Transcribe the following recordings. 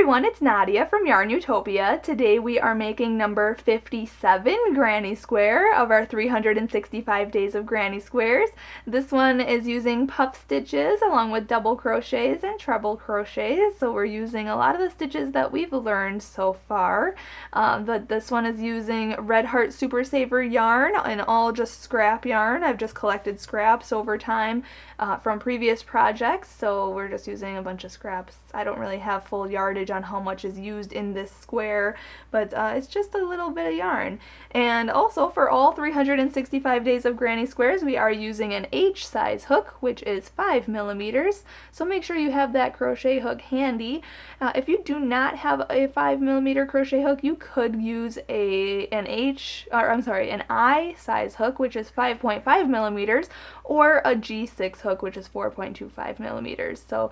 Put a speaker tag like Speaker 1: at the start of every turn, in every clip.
Speaker 1: everyone, it's Nadia from YARNutopia. Today we are making number 57 granny square of our 365 days of granny squares. This one is using puff stitches along with double crochets and treble crochets, so we're using a lot of the stitches that we've learned so far. But this one is using Red Heart Super Saver yarn and all just scrap yarn. I've just collected scraps over time from previous projects, so we're just using a bunch of scraps. I don't really have full yardage on how much is used in this square, but it's just a little bit of yarn. And also for all 365 days of granny squares, we are using an H size hook, which is 5 millimeters. So make sure you have that crochet hook handy. If you do not have a 5 millimeter crochet hook, you could use an I size hook, which is 5.5 millimeters, or a G6 hook, which is 4.25 millimeters. So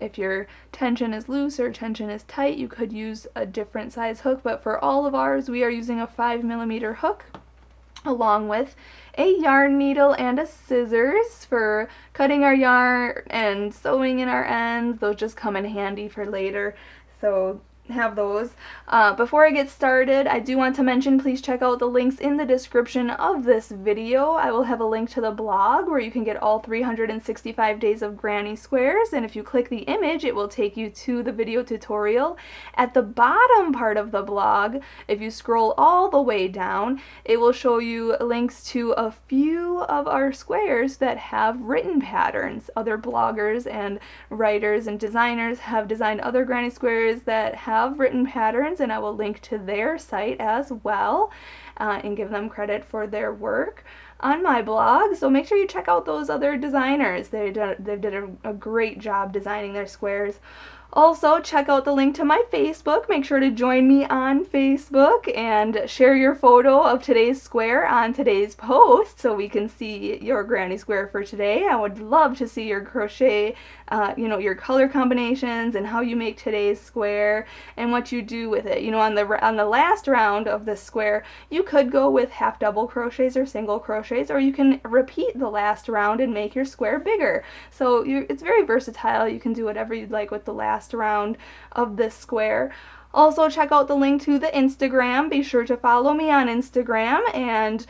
Speaker 1: if your tension is loose or tension is tight, you could use a different size hook, but for all of ours, we are using a 5 millimeter hook along with a yarn needle and a scissors for cutting our yarn and sewing in our ends. Those just come in handy for later, so have those. Before I get started, I do want to mention, please check out the links in the description of this video. I will have a link to the blog where you can get all 365 days of granny squares, and if you click the image, it will take you to the video tutorial. At the bottom part of the blog, if you scroll all the way down, it will show you links to a few of our squares that have written patterns. Other bloggers and writers and designers have designed other granny squares that have written patterns, and I will link to their site as well and give them credit for their work on my blog. So make sure you check out those other designers. They've did a great job designing their squares. Also, check out the link to my Facebook. Make sure to join me on Facebook and share your photo of today's square on today's post so we can see your granny square for today. I would love to see your crochet, your color combinations and how you make today's square and what you do with it. On the last round of this square, you could go with half double crochets or single crochets, or you can repeat the last round and make your square bigger. So it's very versatile. You can do whatever you'd like with the last round of this square. Also, check out the link to the Instagram. Be sure to follow me on Instagram, and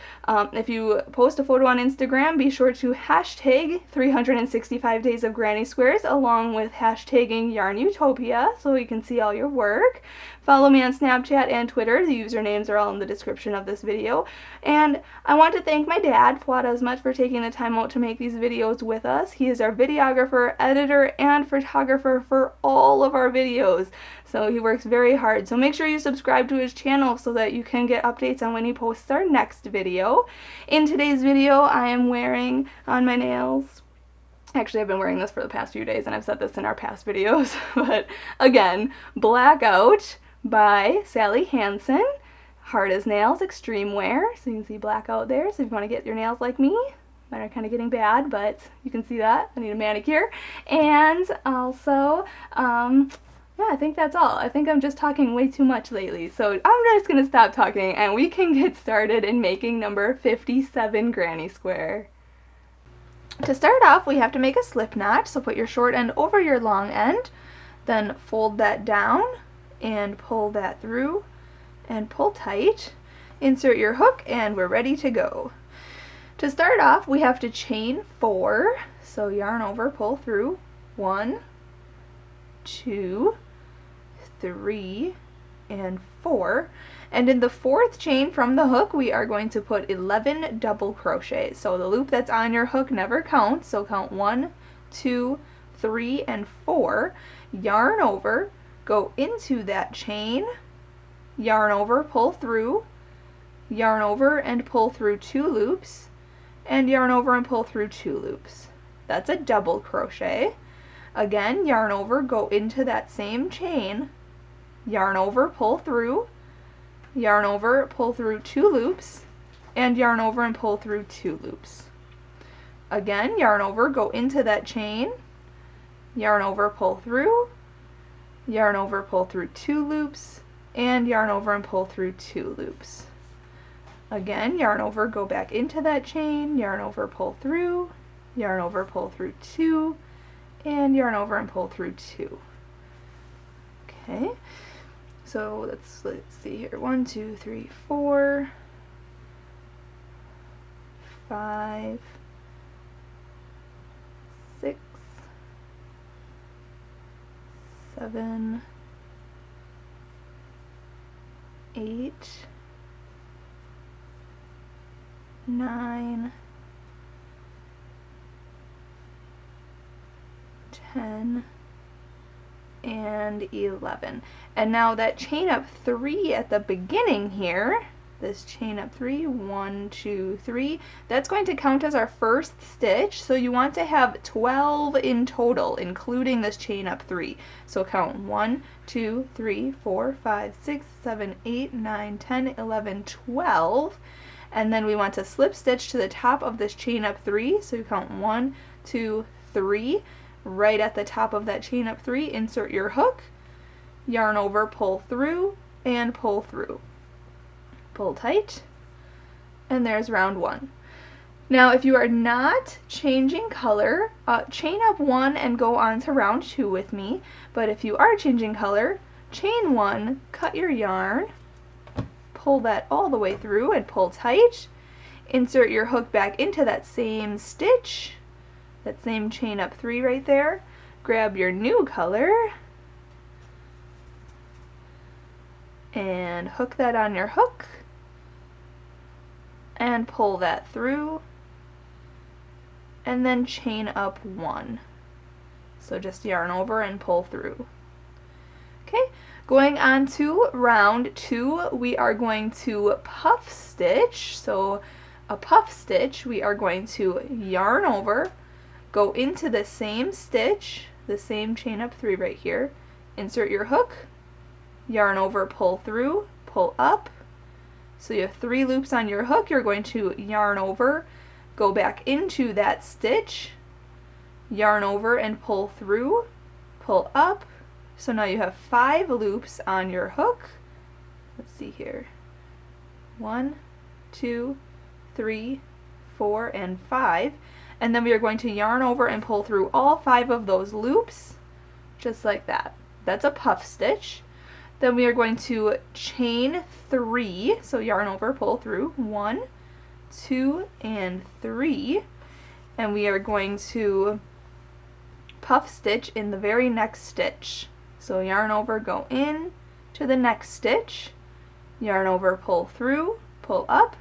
Speaker 1: if you post a photo on Instagram, be sure to hashtag 365 days of granny squares along with hashtagging YARNutopia so we can see all your work. Follow me on Snapchat and Twitter. The usernames are all in the description of this video. And I want to thank my dad, Fuad, Azmat, for taking the time out to make these videos with us. He is our videographer, editor, and photographer for all of our videos. So he works very hard. So make sure you subscribe to his channel so that you can get updates on when he posts our next video. In today's video, I am wearing on my nails, actually I've been wearing this for the past few days and I've said this in our past videos, but again, Blackout by Sally Hansen. Hard as Nails Extreme Wear. So you can see Blackout there. So if you want to get your nails like me, mine are kind of getting bad, but you can see that. I need a manicure. And also, yeah, I think that's all. I think I'm just talking way too much lately. So I'm just going to stop talking and we can get started in making number 57 granny square. To start off, we have to make a slip knot. So put your short end over your long end, then fold that down and pull that through and pull tight. Insert your hook and we're ready to go. To start off, we have to chain 4. So yarn over, pull through, 1, 2, 3, and 4. And in the 4th chain from the hook, we are going to put 11 double crochets. So the loop that's on your hook never counts. So count 1, 2, 3, and 4. Yarn over, go into that chain, yarn over, pull through, yarn over and pull through 2 loops, and yarn over and pull through 2 loops. That's a double crochet. Again, yarn over, go into that same chain, yarn over, pull through, yarn over, pull through 2 loops, and yarn over and pull through 2 loops. Again, yarn over, go into that chain, yarn over, pull through, yarn over, pull through 2 loops, and yarn over and pull through 2 loops. Again, yarn over, go back into that chain, yarn over, pull through, yarn over, pull through 2, and yarn over and pull through 2. Okay, so let's see here. 1, 2, 3, 4, 5, 6, 7, 8, 9, 10, and 11. And now that chain up 3 at the beginning here, this chain up 3, 1, 2, 3, that's going to count as our first stitch. So you want to have 12 in total, including this chain up 3. So count 1, 2, 3, 4, 5, 6, 7, 8, 9, 10, 11, 12. And then we want to slip stitch to the top of this chain up 3. So you count 1, 2, 3. Right at the top of that chain up 3, insert your hook, yarn over, pull through, and pull through. Pull tight, and there's round 1. Now if you are not changing color, chain up 1 and go on to round 2 with me, but if you are changing color, chain 1, cut your yarn, pull that all the way through and pull tight, insert your hook back into that same stitch, that same chain up 3 right there, grab your new color and hook that on your hook and pull that through and then chain up 1. So just yarn over and pull through. Okay, going on to round 2, we are going to puff stitch. So a puff stitch, we are going to yarn over, go into the same stitch, the same chain up 3 right here, insert your hook, yarn over, pull through, pull up. So you have 3 loops on your hook, you're going to yarn over, go back into that stitch, yarn over and pull through, pull up. So now you have 5 loops on your hook. Let's see here. 1, 2, 3, 4, and 5. And then we are going to yarn over and pull through all 5 of those loops, just like that. That's a puff stitch. Then we are going to chain 3, so yarn over, pull through, 1, 2, and 3. And we are going to puff stitch in the very next stitch. So yarn over, go in to the next stitch, yarn over, pull through, pull up,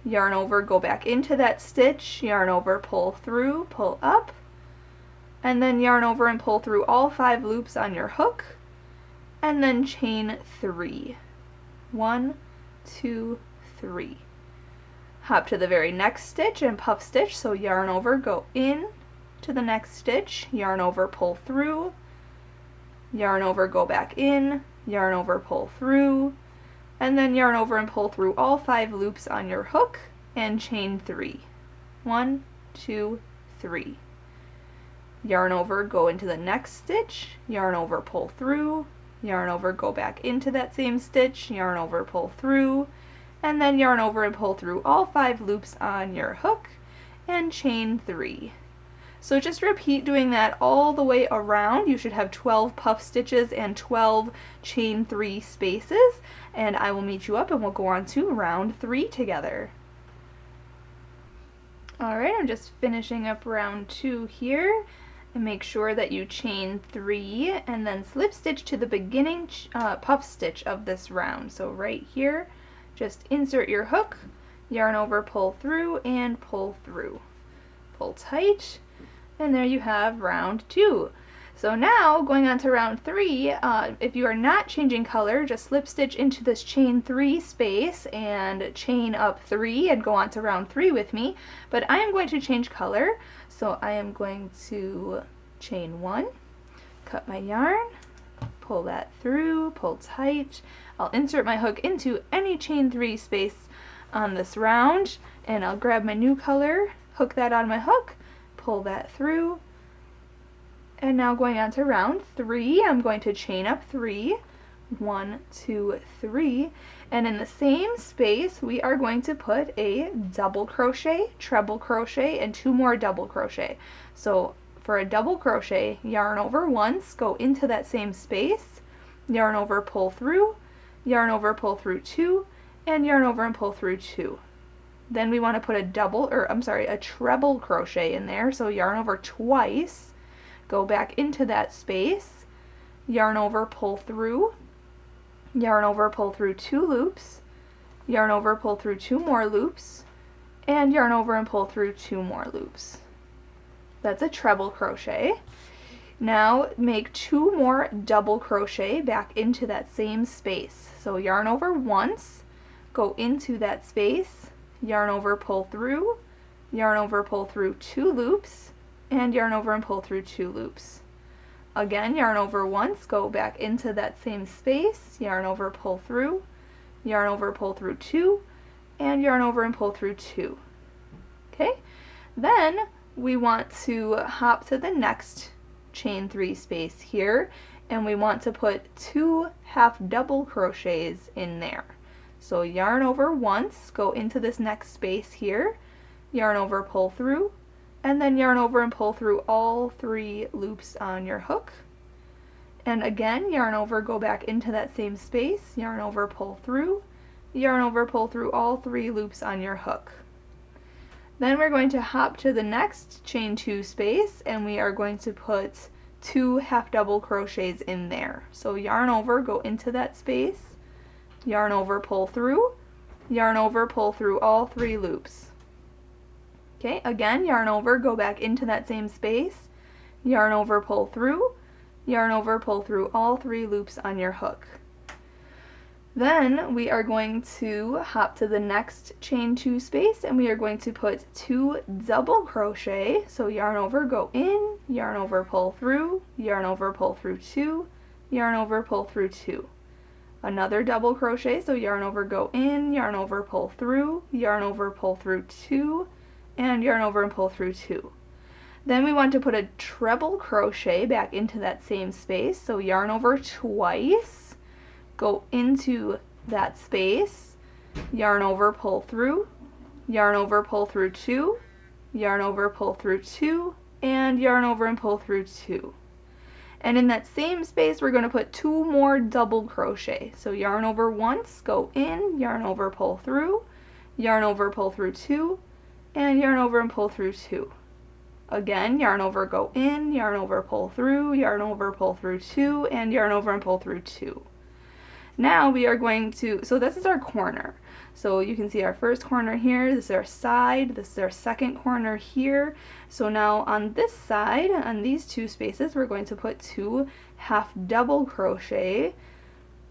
Speaker 1: yarn over, go back into that stitch, yarn over, pull through, pull up, and then yarn over and pull through all 5 loops on your hook, and then chain 3. 1, 2, 3. Hop to the very next stitch and puff stitch, so yarn over, go in to the next stitch, yarn over, pull through, yarn over, go back in, yarn over, pull through, and then yarn over and pull through all 5 loops on your hook and chain 3. 1, 2, 3. Yarn over, go into the next stitch, yarn over, pull through, yarn over, go back into that same stitch, yarn over, pull through, and then yarn over and pull through all 5 loops on your hook and chain 3. So just repeat doing that all the way around. You should have 12 puff stitches and 12 chain 3 spaces, and I will meet you up and we'll go on to round 3 together. Alright, I'm just finishing up round 2 here, and make sure that you chain 3 and then slip stitch to the beginning puff stitch of this round. So right here, just insert your hook, yarn over, pull through, and pull through. Pull tight. And there you have round 2. So now, going on to round 3, if you are not changing color, just slip stitch into this chain 3 space and chain up 3 and go on to round 3 with me. But I am going to change color, so I am going to chain 1, cut my yarn, pull that through, pull tight. I'll insert my hook into any chain 3 space on this round, and I'll grab my new color, hook that on my hook, pull that through, and now going on to round 3, I'm going to chain up 3, 1, 2, 3, and in the same space we are going to put a double crochet, treble crochet, and 2 more double crochet. So for a double crochet, yarn over once, go into that same space, yarn over, pull through, yarn over, pull through 2, and yarn over and pull through 2. Then we want to put a treble crochet in there, so yarn over twice, go back into that space, yarn over, pull through, yarn over, pull through 2 loops, yarn over, pull through 2 more loops, and yarn over and pull through 2 more loops. That's a treble crochet. Now make 2 more double crochet back into that same space. So yarn over once, go into that space, yarn over, pull through, yarn over, pull through 2 loops, and yarn over and pull through 2 loops. Again, yarn over once, go back into that same space, yarn over, pull through, yarn over, pull through 2, and yarn over and pull through 2. Okay, then we want to hop to the next chain 3 space here, and we want to put 2 half double crochets in there. So yarn over once, go into this next space here, yarn over, pull through, and then yarn over and pull through all 3 loops on your hook. And again, yarn over, go back into that same space, yarn over, pull through, yarn over, pull through all 3 loops on your hook. Then we're going to hop to the next chain 2 space, and we are going to put 2 half double crochets in there. So yarn over, go into that space, yarn over, pull through, yarn over, pull through all 3 loops. Okay, again, yarn over, go back into that same space, yarn over, pull through, yarn over, pull through all 3 loops on your hook. Then we are going to hop to the next chain 2 space, and we are going to put 2 double crochet. So yarn over, go in, yarn over, pull through, yarn over, pull through 2, yarn over, pull through 2. Another double crochet, so yarn over, go in, yarn over, pull through, yarn over, pull through 2, and yarn over and pull through 2. Then we want to put a treble crochet back into that same space, so yarn over twice, go into that space, yarn over, pull through, yarn over, pull through 2, yarn over, pull through 2, and yarn over and pull through 2. And in that same space, we're going to put 2 more double crochet. So yarn over once, go in, yarn over, pull through, yarn over, pull through 2, and yarn over and pull through 2. Again, yarn over, go in, yarn over, pull through, yarn over, pull through 2, and yarn over and pull through 2. Now we are going to, so this is our corner. So you can see our first corner here, this is our side, this is our second corner here. So now on this side, on these 2 spaces, we're going to put 2 half double crochet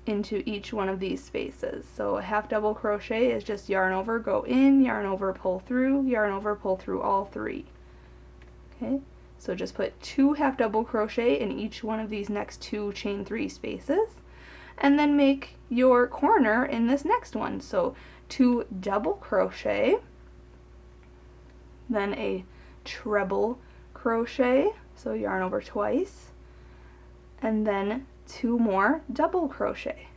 Speaker 1: into each one of these spaces. So a half double crochet is just yarn over, go in, yarn over, pull through, yarn over, pull through all 3. Okay, so just put 2 half double crochet in each one of these next 2 chain 3 spaces, and then make your corner in this next one. So 2 double crochet, then a treble crochet, so yarn over twice, and then 2 more double crochet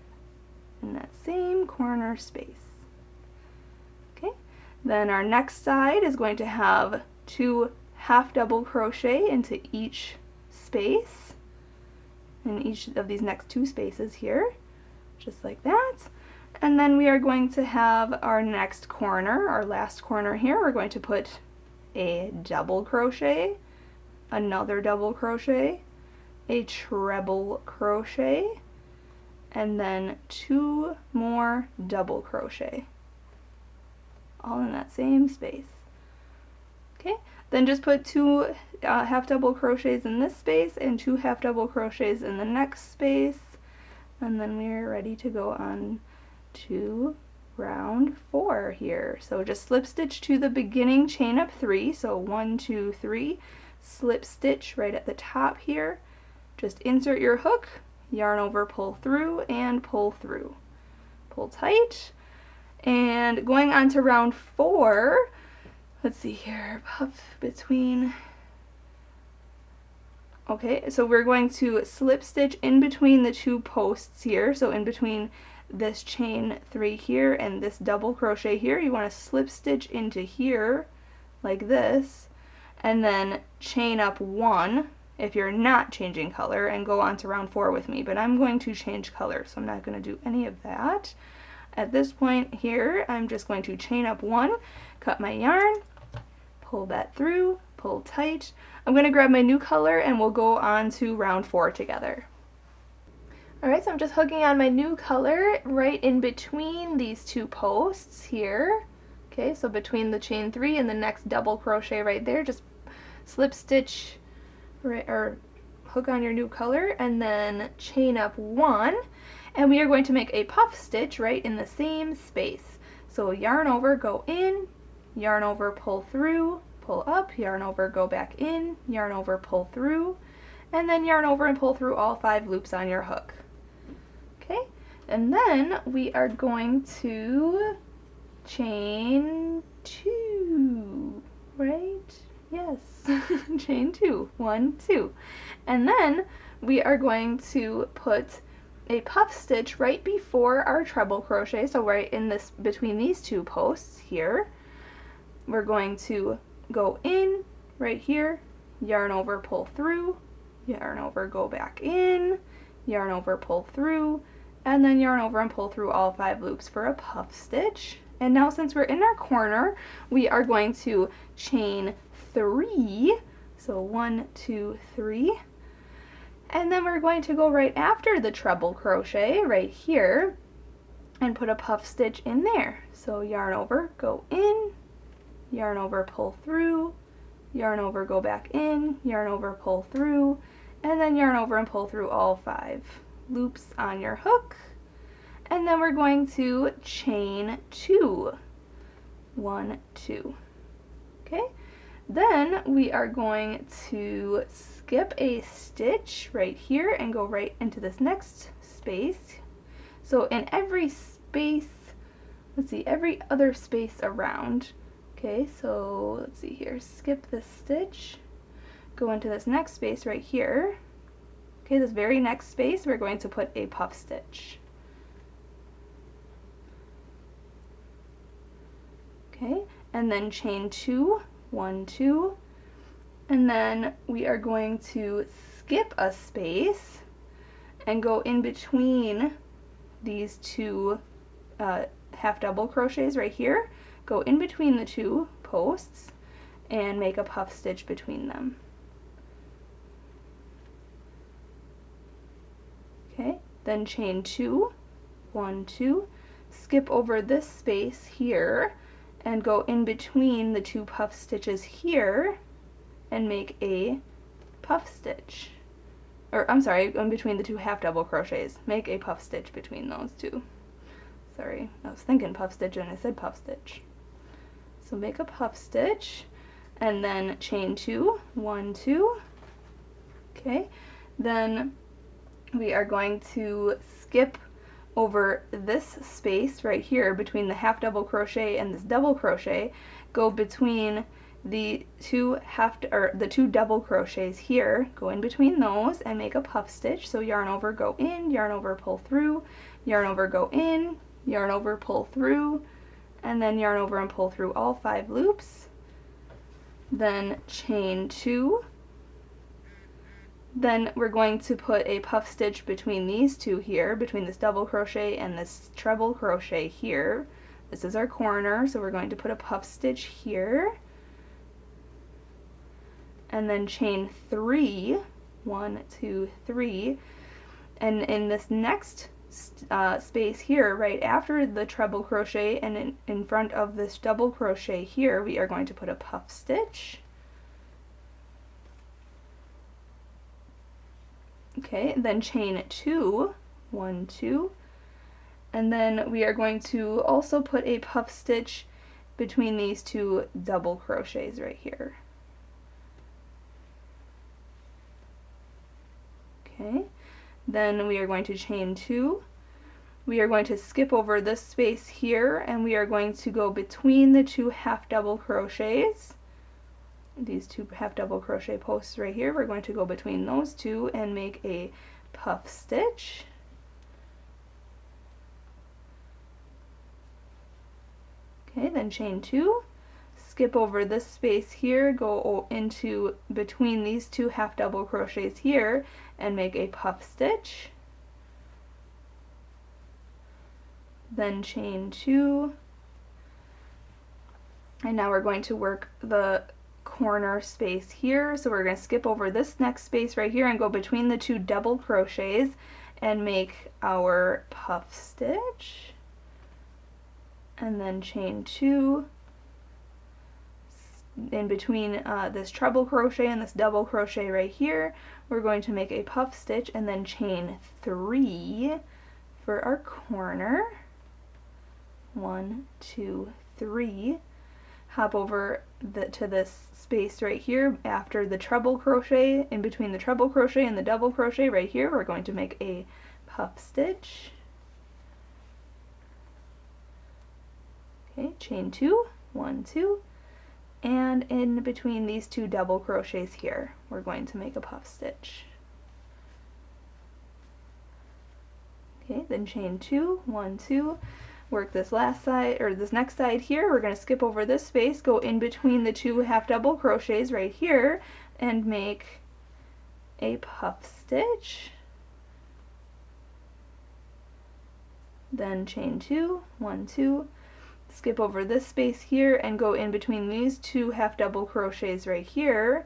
Speaker 1: in that same corner space. Okay, then our next side is going to have 2 half double crochet into each space, in each of these next 2 spaces here, just like that. And then we are going to have our next corner, our last corner here, we're going to put a double crochet, another double crochet, a treble crochet, and then 2 more double crochet, all in that same space. Okay, then just put 2 half double crochets in this space and 2 half double crochets in the next space, and then we're ready to go on to round 4 here. So just slip stitch to the beginning chain up 3, so 1, 2, 3, slip stitch right at the top here, just insert your hook, yarn over, pull through, and pull through. Pull tight, and going on to round 4, let's see here, puff between, okay, so we're going to slip stitch in between the 2 posts here, so in between this chain 3 here and this double crochet here, you want to slip stitch into here like this, and then chain up 1 if you're not changing color and go on to round 4 with me, but I'm going to change color, so I'm not going to do any of that. At this point here, I'm just going to chain up 1, cut my yarn, pull that through, pull tight. I'm going to grab my new color and we'll go on to round 4 together. Alright, so I'm just hooking on my new color right in between these 2 posts here. Okay, so between the chain 3 and the next double crochet right there, just slip stitch, right, or hook on your new color and then chain up 1, and we are going to make a puff stitch right in the same space. So yarn over, go in, yarn over, pull through, pull up, yarn over, go back in, yarn over, pull through, and then yarn over and pull through all 5 loops on your hook. Okay, and then we are going to chain 2, right? Yes, chain 2, 1, 2. And then we are going to put a puff stitch right before our treble crochet, so right in this, between these 2 posts here. We're going to go in right here, yarn over, pull through, yarn over, go back in, yarn over, pull through, and then yarn over and pull through all 5 loops for a puff stitch. And now since we're in our corner, we are going to chain 3, so 1, 2, 3, and then we're going to go right after the treble crochet right here and put a puff stitch in there. So yarn over, go in, yarn over, pull through, yarn over, go back in, yarn over, pull through, and then yarn over and pull through all 5 loops on your hook. And then we're going to chain 2, 1, 2. Okay, then we are going to skip a stitch right here and go right into this next space. So in every space, let's see, every other space around. Okay, so let's see here, skip this stitch, go into this next space right here. Okay, this very next space we're going to put a puff stitch. Okay, and then chain 2, 1, 2, and then we are going to skip a space and go in between these 2 half double crochets right here, go in between the 2 posts and make a puff stitch between them. Okay, then chain 2, 1, 2, skip over this space here and go in between the 2 puff stitches here and make a puff stitch. Or I'm sorry, in between the 2 half double crochets. Make a puff stitch between those 2. Sorry, I was thinking puff stitch and I said puff stitch. So make a puff stitch and then chain 2, 1, 2. Okay, then we are going to skip over this space right here between the half double crochet and this double crochet, go between the 2 double crochets here, go in between those and make a puff stitch. So yarn over, go in, yarn over, pull through, yarn over, go in, yarn over, pull through, and then yarn over and pull through all 5 loops. Then chain 2. Then we're going to put a puff stitch between these 2 here, between this double crochet and this treble crochet here. This is our corner, so we're going to put a puff stitch here. And then chain 3, 1, 2, 3. And in this next space here, right after the treble crochet and in front of this double crochet here, we are going to put a puff stitch. Okay, then chain 2, 1, 2, and then we are going to also put a puff stitch between these 2 double crochets right here. Okay, then we are going to chain 2. We are going to skip over this space here and we are going to go between the 2 half double crochets. These 2 half double crochet posts right here, we're going to go between those 2 and make a puff stitch. Okay, then chain 2, skip over this space here, go into between these two half double crochets here and make a puff stitch, then chain 2, and now we're going to work the corner space here. So we're going to skip over this next space right here and go between the two double crochets and make our puff stitch, and then chain 2 in between this treble crochet and this double crochet right here. We're going to make a puff stitch and then chain 3 for our corner. 1, 2, 3. Hop over to this space right here after the treble crochet. In between the treble crochet and the double crochet right here, we're going to make a puff stitch. Okay, chain 2, 1, 2, and in between these two double crochets here, we're going to make a puff stitch. Okay, then chain 2, 1, 2, work this last side, or this next side here. We're going to skip over this space, go in between the two half double crochets right here, and make a puff stitch. Then chain 2, 1, 2, skip over this space here and go in between these two half double crochets right here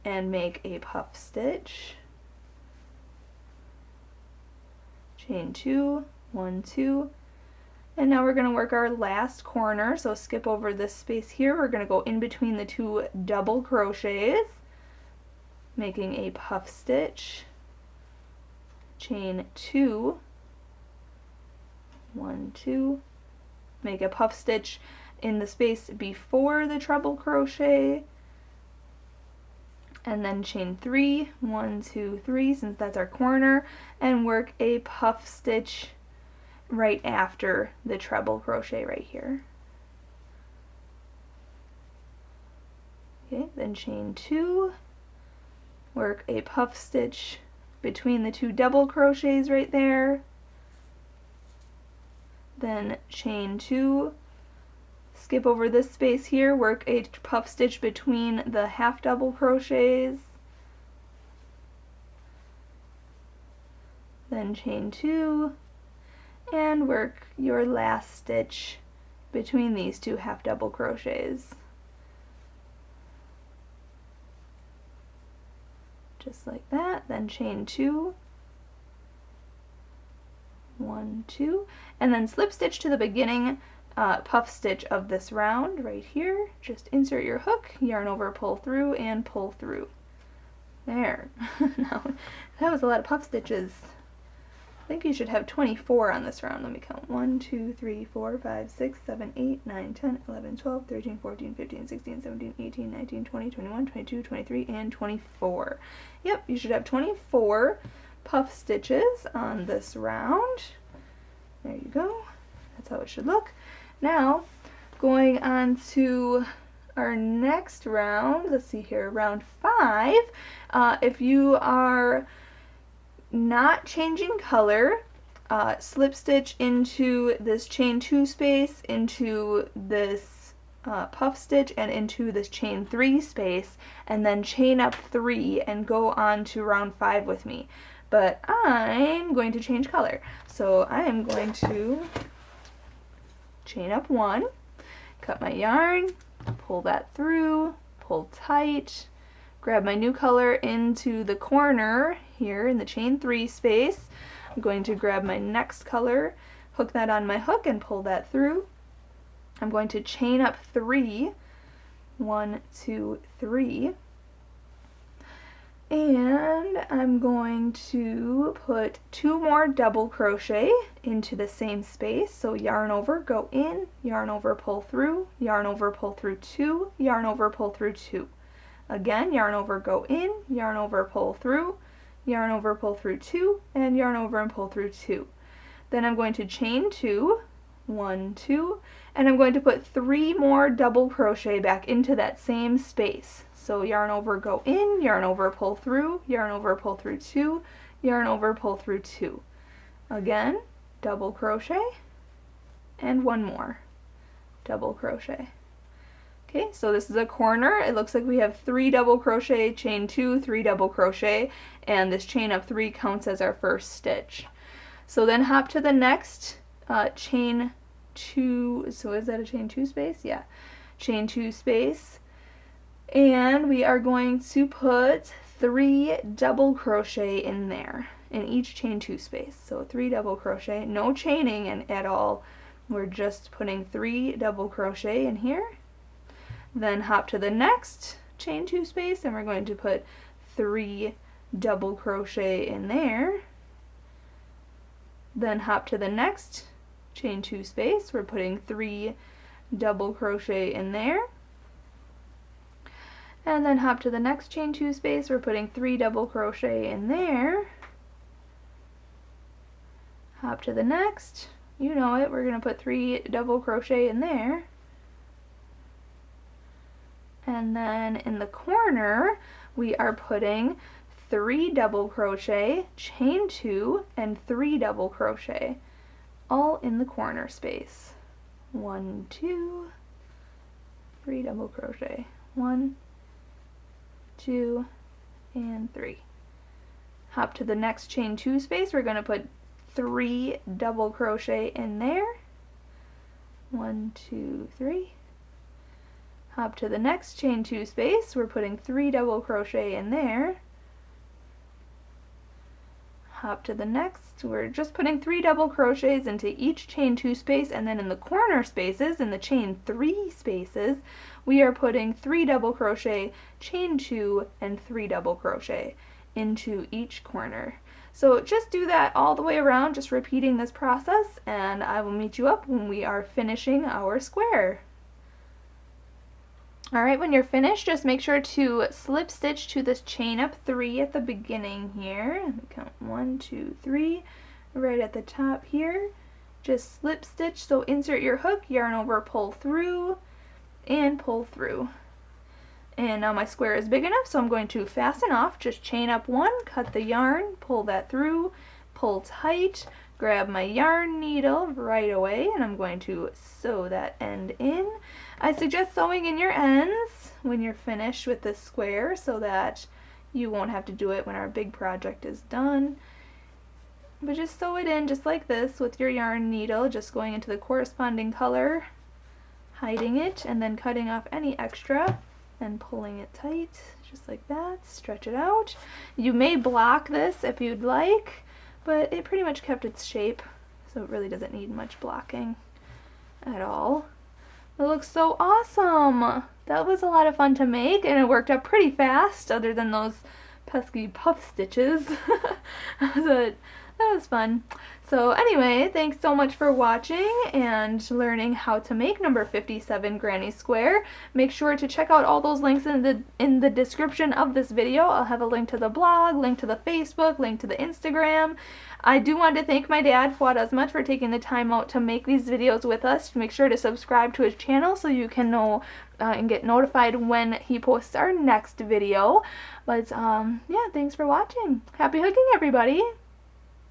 Speaker 1: and make a puff stitch. Chain 2, 1, 2, and now we're going to work our last corner. So skip over this space here. We're going to go in between the two double crochets, making a puff stitch. Chain 2, 1, 2, make a puff stitch in the space before the treble crochet, and then chain 3, 1, 2, 3, since that's our corner, and work a puff stitch right after the treble crochet right here. Okay, then chain 2, work a puff stitch between the two double crochets right there, then chain 2, skip over this space here, work a puff stitch between the half double crochets, then chain 2, and work your last stitch between these two half double crochets. Just like that, then chain 2, 1, 2, and then slip stitch to the beginning puff stitch of this round right here. Just insert your hook, yarn over, pull through, and pull through. There. Now, that was a lot of puff stitches. I think you should have 24 on this round. Let me count. 1, 2, 3, 4, 5, 6, 7, 8, 9, 10, 11, 12, 13, 14, 15, 16, 17, 18, 19, 20, 21, 22, 23, and 24. Yep, you should have 24 puff stitches on this round. There you go. That's how it should look. Now, going on to our next round, let's see here, round 5. If you are not changing color, slip stitch into this chain 2 space, into this puff stitch, and into this chain 3 space, and then chain up 3 and go on to round 5 with me. But I'm going to change color. So I am going to chain up 1, cut my yarn, pull that through, pull tight, grab my new color into the corner here in the chain 3 space. I'm going to grab my next color, hook that on my hook, and pull that through. I'm going to chain up 3, 1, 2, 3, and I'm going to put 2 more double crochet into the same space. So yarn over, go in, yarn over, pull through, yarn over, pull through 2, yarn over, pull through 2. Again, yarn over, go in, yarn over, pull through, yarn over, pull through 2, and yarn over and pull through 2. Then I'm going to chain 2, 1, 2, and I'm going to put 3 more double crochet back into that same space. So yarn over, go in, yarn over, pull through, yarn over, pull through 2, yarn over, pull through 2. Again, double crochet, and 1 more double crochet. Okay, so this is a corner. It looks like we have 3 double crochet, chain 2, 3 double crochet, and this chain of 3 counts as our first stitch. So then hop to the next chain 2, so is that a chain 2 space? Yeah, chain 2 space, and we are going to put 3 double crochet in there, in each chain 2 space. So 3 double crochet, no chaining at all, we're just putting 3 double crochet in here. Then hop to the next chain 2 space and we're going to put 3 double crochet in there. Then hop to the next chain 2 space, we're putting 3 double crochet in there. And then hop to the next chain 2 space, we're putting 3 double crochet in there. Hop to the next, you know it, we're going to put 3 double crochet in there. And then in the corner, we are putting 3 double crochet, chain 2, and 3 double crochet, all in the corner space. 1, 2, 3 double crochet. 1, 2, and 3. Hop to the next chain 2 space, we're going to put 3 double crochet in there. 1, 2, 3. Hop to the next chain 2 space, we're putting 3 double crochet in there. Hop to the next, we're just putting 3 double crochets into each chain 2 space, and then in the corner spaces, in the chain 3 spaces, we are putting 3 double crochet, chain 2, and 3 double crochet into each corner. So just do that all the way around, just repeating this process, and I will meet you up when we are finishing our square. Alright, when you're finished, just make sure to slip stitch to this chain up 3 at the beginning here. Count 1, 2, 3, right at the top here. Just slip stitch, so insert your hook, yarn over, pull through, and pull through. And now my square is big enough, so I'm going to fasten off. Just chain up 1, cut the yarn, pull that through, pull tight, grab my yarn needle right away, and I'm going to sew that end in. I suggest sewing in your ends when you're finished with this square so that you won't have to do it when our big project is done. But just sew it in just like this with your yarn needle, just going into the corresponding color, hiding it, and then cutting off any extra and pulling it tight, just like that. Stretch it out. You may block this if you'd like, but it pretty much kept its shape, so it really doesn't need much blocking at all. It looks so awesome! That was a lot of fun to make, and it worked out pretty fast, other than those pesky puff stitches. But that was fun. So anyway, thanks so much for watching and learning how to make number 57 granny square. Make sure to check out all those links in the description of this video. I'll have a link to the blog, link to the Facebook, link to the Instagram. I do want to thank my dad, Fuad, Azmat, for taking the time out to make these videos with us. Make sure to subscribe to his channel so you can know and get notified when he posts our next video. But yeah, thanks for watching. Happy hooking, everybody!